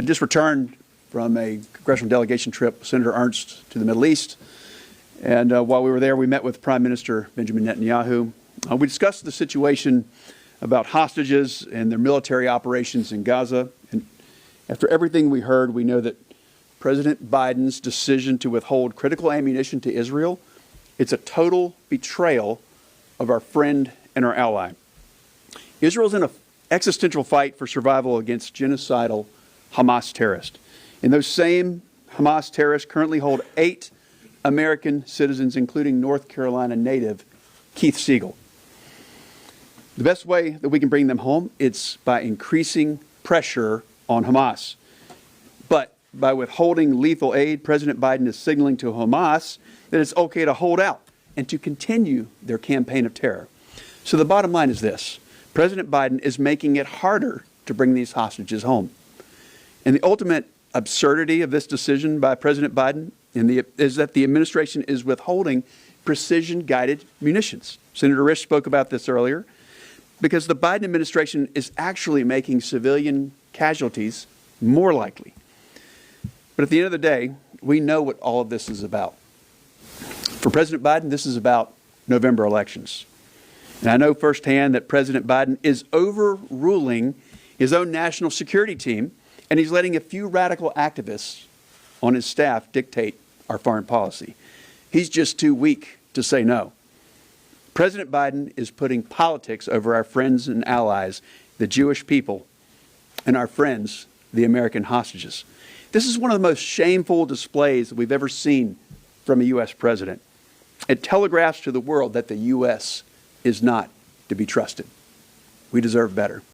I just returned from a congressional delegation trip with Senator Ernst to the Middle East. And while we were there, we met with Prime Minister Benjamin Netanyahu. We discussed the situation about hostages and their military operations in Gaza. And after everything we heard, we know that President Biden's decision to withhold critical ammunition to Israel, it's a total betrayal of our friend and our ally. Israel's in an existential fight for survival against genocidal Hamas terrorists. And those same Hamas terrorists currently hold 8 American citizens, including North Carolina native Keith Siegel. The best way that we can bring them home is by increasing pressure on Hamas. But by withholding lethal aid, President Biden is signaling to Hamas that it's okay to hold out and to continue their campaign of terror. So the bottom line is this: President Biden is making it harder to bring these hostages home. And the ultimate absurdity of this decision by President Biden is that the administration is withholding precision-guided munitions. Senator Risch spoke about this earlier, because the Biden administration is actually making civilian casualties more likely. But at the end of the day, we know what all of this is about. For President Biden, this is about November elections. And I know firsthand that President Biden is overruling his own national security team, and he's letting a few radical activists on his staff dictate our foreign policy. He's just too weak to say no. President Biden is putting politics over our friends and allies, the Jewish people, and our friends, the American hostages. This is one of the most shameful displays that we've ever seen from a U.S. president. It telegraphs to the world that the U.S. is not to be trusted. We deserve better.